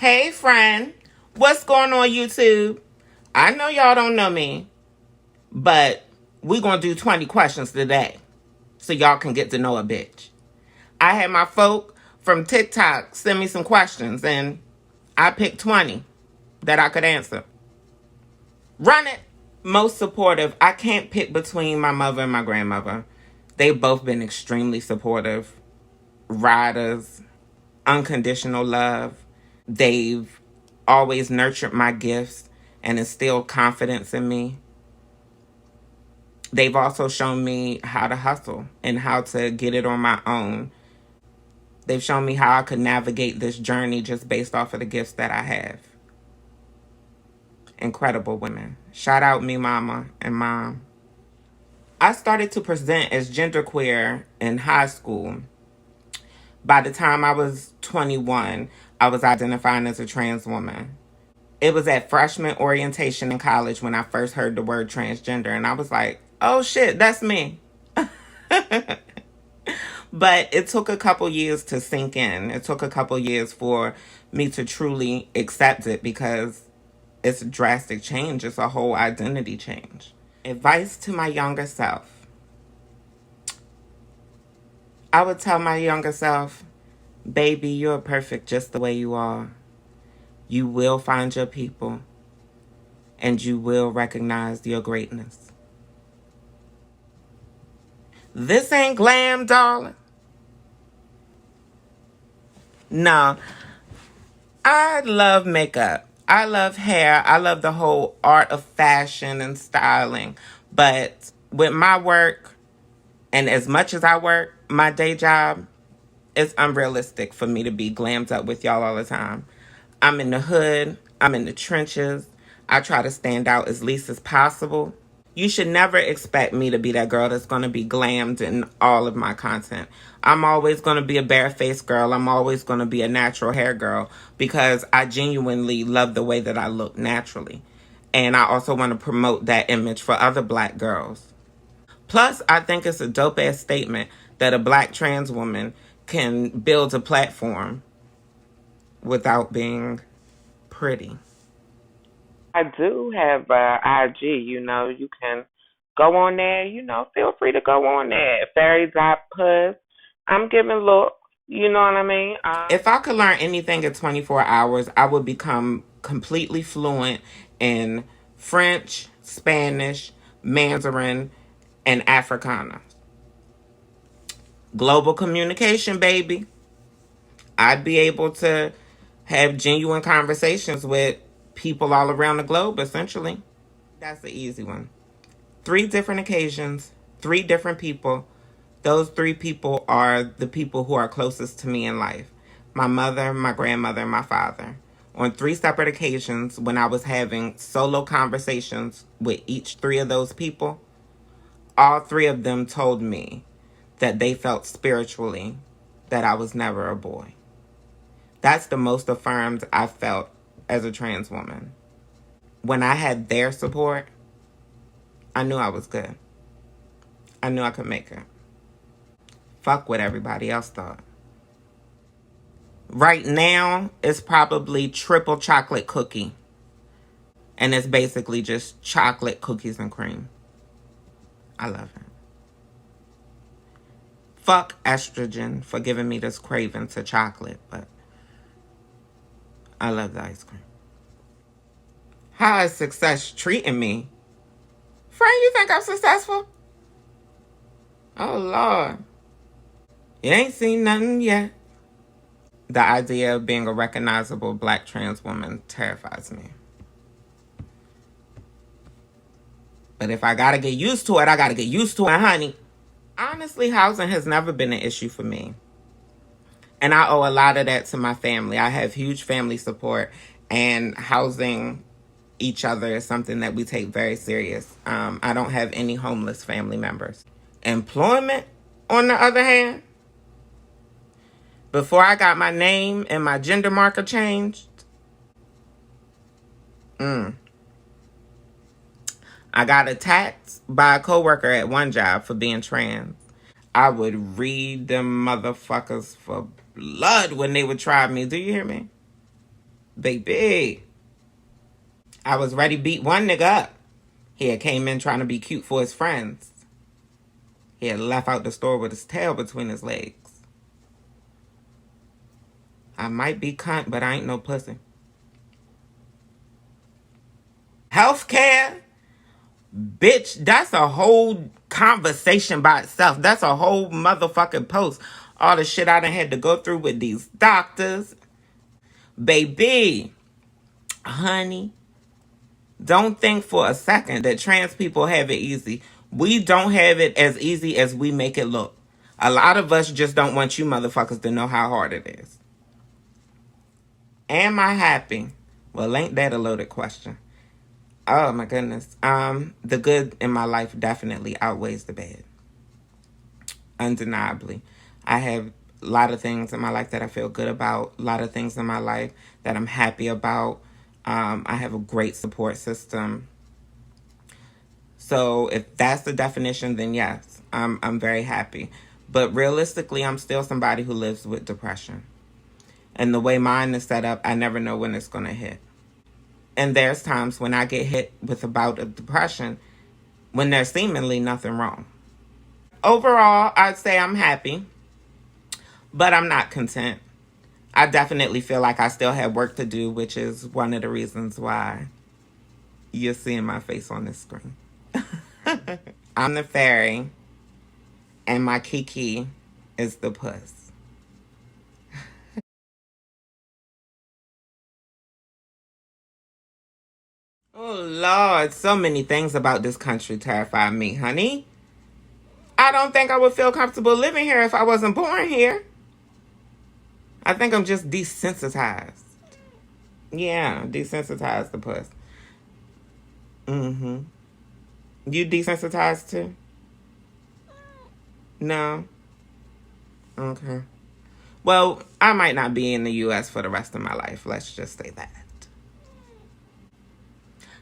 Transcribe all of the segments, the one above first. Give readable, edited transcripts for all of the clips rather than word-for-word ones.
Hey friend, what's going on YouTube? I know y'all don't know me, but we're going to do 20 questions today so y'all can get to know a bitch. I had my folk from TikTok send me some questions and I picked 20 that I could answer. Run it. Most supportive. I can't pick between my mother and my grandmother. They've both been extremely supportive. Riders, unconditional love. They've always nurtured my gifts and instilled confidence in me. They've also shown me how to hustle and how to get it on my own. They've shown me how I could navigate this journey just based off of the gifts that I have. Incredible women. Shout out me mama and mom. I started to present as genderqueer in high school. By the time I was 21, I was identifying as a trans woman. It was at freshman orientation in college when I first heard the word transgender, and I was like, oh shit, that's me. But it took a couple years to sink in. It took a couple years for me to truly accept it because it's a drastic change. It's a whole identity change. Advice to my younger self. I would tell my younger self, baby, you're perfect just the way you are. You will find your people, and you will recognize your greatness. This ain't glam, darling. No, I love makeup. I love hair. I love the whole art of fashion and styling. But with my work, and as much as I work, my day job, it's unrealistic for me to be glammed up with y'all all the time. I'm in the hood. I'm in the trenches. I try to stand out as least as possible. You should never expect me to be that girl that's going to be glammed in all of my content. I'm always going to be a barefaced girl. I'm always going to be a natural hair girl because I genuinely love the way that I look naturally. And I also want to promote that image for other black girls. Plus, I think it's a dope-ass statement that a black trans woman can build a platform without being pretty. I do have IG, you can go on there, feel free to go on there. Fairy.puss. I'm giving looks, you know what I mean? If I could learn anything in 24 hours, I would become completely fluent in French, Spanish, Mandarin, and Afrikaans. Global communication, baby. I'd be able to have genuine conversations with people all around the globe, essentially. That's the easy one. 3 different occasions, 3 different people. Those 3 people are the people who are closest to me in life. My mother, my grandmother, and my father. On 3 separate occasions, when I was having solo conversations with each 3 of those people, all 3 of them told me that they felt spiritually that I was never a boy. That's the most affirmed I felt as a trans woman. When I had their support, I knew I was good. I knew I could make it. Fuck what everybody else thought. Right now, it's probably triple chocolate cookie. And it's basically just chocolate cookies and cream. I love it. Fuck estrogen for giving me this craving to chocolate, but I love the ice cream. How is success treating me? Friend, you think I'm successful? Oh, Lord. You ain't seen nothing yet. The idea of being a recognizable black trans woman terrifies me. But if I gotta get used to it, I gotta get used to it, honey. Honestly, housing has never been an issue for me. And I owe a lot of that to my family. I have huge family support, and housing each other is something that we take very serious. I don't have any homeless family members. Employment, on the other hand, before I got my name and my gender marker changed, I got attacked by a coworker at one job for being trans. I would read them motherfuckers for blood when they would try me. Do you hear me? Baby, I was ready to beat one nigga up. He had came in trying to be cute for his friends. He had left out the store with his tail between his legs. I might be cunt, but I ain't no pussy. Healthcare? Bitch, that's a whole conversation by itself. That's a whole motherfucking post. All the shit I done had to go through with these doctors. Baby, honey, don't think for a second that trans people have it easy. We don't have it as easy as we make it look. A lot of us just don't want you motherfuckers to know how hard it is. Am I happy? Well, ain't that a loaded question? Oh my goodness. The good in my life definitely outweighs the bad. Undeniably. I have a lot of things in my life that I feel good about, a lot of things in my life that I'm happy about. I have a great support system. So if that's the definition, then yes, I'm very happy. But realistically, I'm still somebody who lives with depression. And the way mine is set up, I never know when it's going to hit. And there's times when I get hit with a bout of depression when there's seemingly nothing wrong. Overall, I'd say I'm happy, but I'm not content. I definitely feel like I still have work to do, which is one of the reasons why you're seeing my face on this screen. I'm the fairy, and my Kiki is the puss. Oh, Lord, so many things about this country terrify me, honey. I don't think I would feel comfortable living here if I wasn't born here. I think I'm just desensitized. Yeah, desensitized the puss. Mm-hmm. You desensitized too? No? Okay. Well, I might not be in the U.S. for the rest of my life. Let's just say that.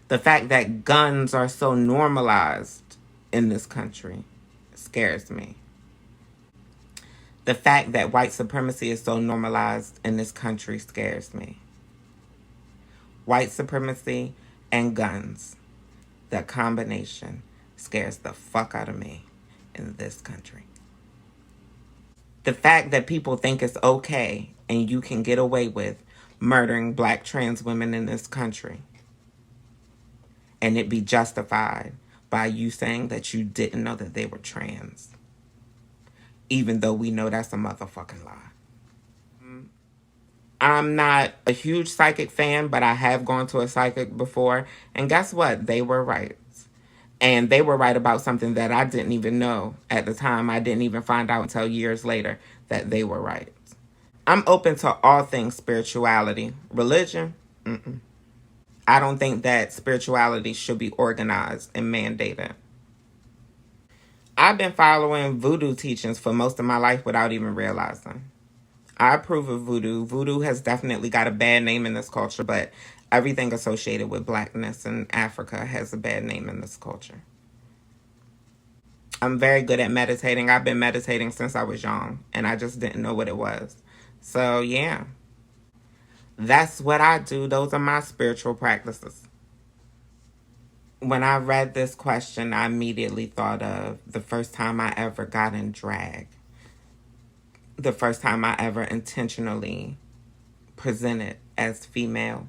The fact that guns are so normalized in this country scares me. The fact that white supremacy is so normalized in this country scares me. White supremacy and guns, the combination, scares the fuck out of me in this country. The fact that people think it's okay and you can get away with murdering black trans women in this country and it be justified by you saying that you didn't know that they were trans, even though we know that's a motherfucking lie. I'm not a huge psychic fan, but I have gone to a psychic before, and guess what? They were right. And they were right about something that I didn't even know at the time. I didn't even find out until years later that they were right. I'm open to all things spirituality. Religion? Mm-mm. I don't think that spirituality should be organized and mandated. I've been following voodoo teachings for most of my life without even realizing. I approve of voodoo. Voodoo has definitely got a bad name in this culture, but everything associated with blackness in Africa has a bad name in this culture. I'm very good at meditating. I've been meditating since I was young, and I just didn't know what it was. So, yeah. That's what I do. Those are my spiritual practices. When I read this question, I immediately thought of the first time I ever got in drag. The first time I ever intentionally presented as female.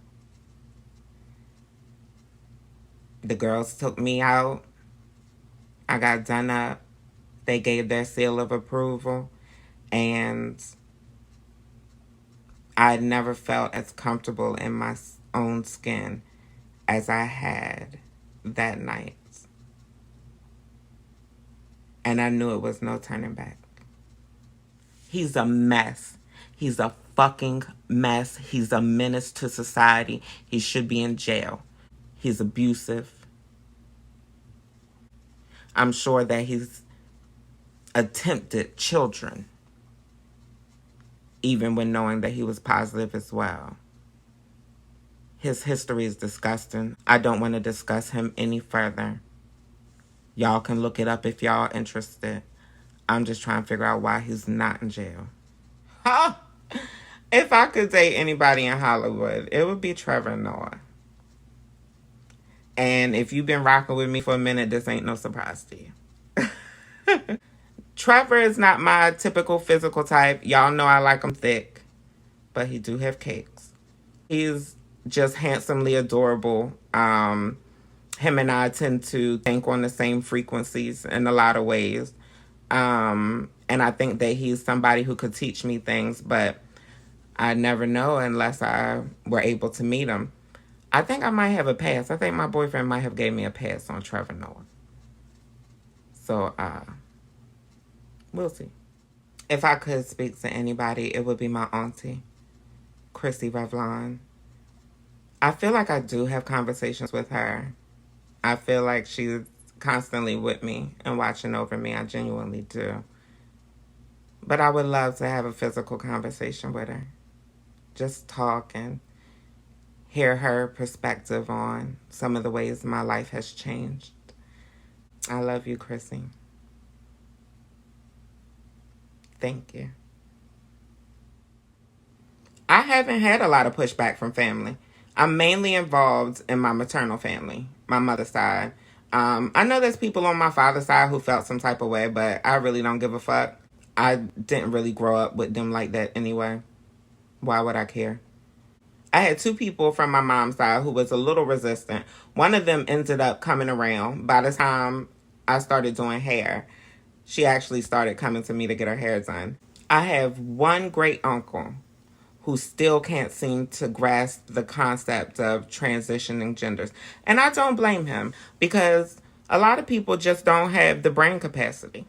The girls took me out. I got done up. They gave their seal of approval. And I never felt as comfortable in my own skin as I had that night. And I knew it was no turning back. He's a mess. He's a fucking mess. He's a menace to society. He should be in jail. He's abusive. I'm sure that he's attempted children, even when knowing that he was positive as well. His history is disgusting. I don't want to discuss him any further. Y'all can look it up if y'all are interested. I'm just trying to figure out why he's not in jail. If I could date anybody in Hollywood, it would be Trevor Noah. And if you've been rocking with me for a minute, this ain't no surprise to you. Trevor is not my typical physical type. Y'all know I like him thick, but he do have cakes. He's just handsomely adorable. Him and I tend to think on the same frequencies in a lot of ways. And I think that he's somebody who could teach me things, but I never know unless I were able to meet him. I think I might have a pass. I think my boyfriend might have gave me a pass on Trevor Noah. So, we'll see. If I could speak to anybody, it would be my auntie, Chrissy Revlon. I feel like I do have conversations with her. I feel like she's constantly with me and watching over me. I genuinely do. But I would love to have a physical conversation with her. Just talk and hear her perspective on some of the ways my life has changed. I love you, Chrissy. Thank you. I haven't had a lot of pushback from family. I'm mainly involved in my maternal family, my mother's side. I know there's people on my father's side who felt some type of way, but I really don't give a fuck. I didn't really grow up with them like that anyway. Why would I care? I had two people from my mom's side who was a little resistant. One of them ended up coming around. By the time I started doing hair, she actually started coming to me to get her hair done. I have one great uncle who still can't seem to grasp the concept of transitioning genders. And I don't blame him, because a lot of people just don't have the brain capacity.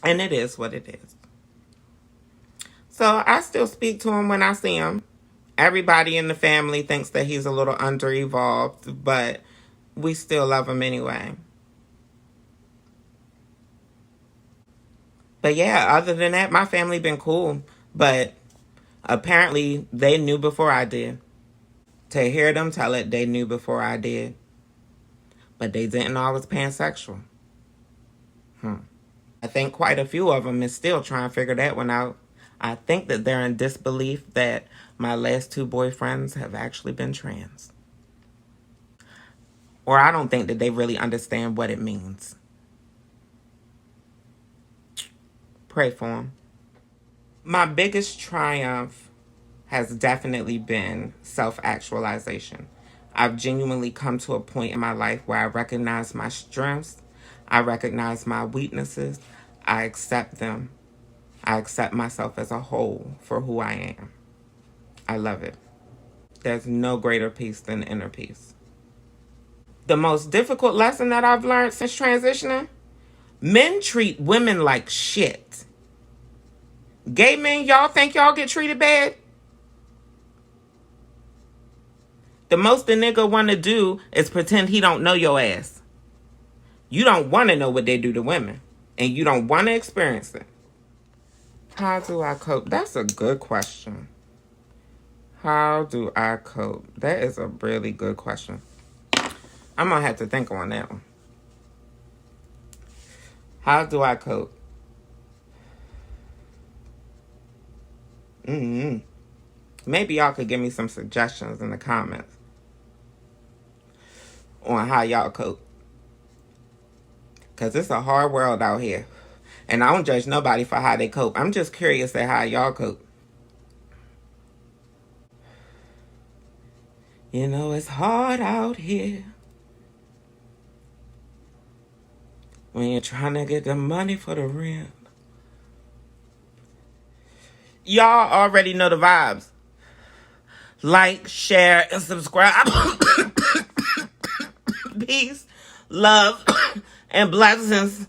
And it is what it is. So I still speak to him when I see him. Everybody in the family thinks that he's a little under-evolved, but we still love him anyway. But yeah, other than that, my family been cool. But apparently, they knew before I did. To hear them tell it, they knew before I did. But they didn't know I was pansexual. I think quite a few of them is still trying to figure that one out. I think that they're in disbelief that my last two boyfriends have actually been trans. Or I don't think that they really understand what it means. Pray for them. My biggest triumph has definitely been self-actualization. I've genuinely come to a point in my life where I recognize my strengths, I recognize my weaknesses, I accept them. I accept myself as a whole for who I am. I love it. There's no greater peace than inner peace. The most difficult lesson that I've learned since transitioning: men treat women like shit. Gay men, y'all think y'all get treated bad? The most a nigga want to do is pretend he don't know your ass. You don't want to know what they do to women, and you don't want to experience it. How do I cope? That's a good question. How do I cope? That is a really good question. I'm going to have to think on that one. How do I cope? Maybe y'all could give me some suggestions in the comments on how y'all cope. Because it's a hard world out here. And I don't judge nobody for how they cope. I'm just curious at how y'all cope. You know, it's hard out here when you're trying to get the money for the rent. Y'all already know the vibes. Like, share, and subscribe. Peace, love, and blessings.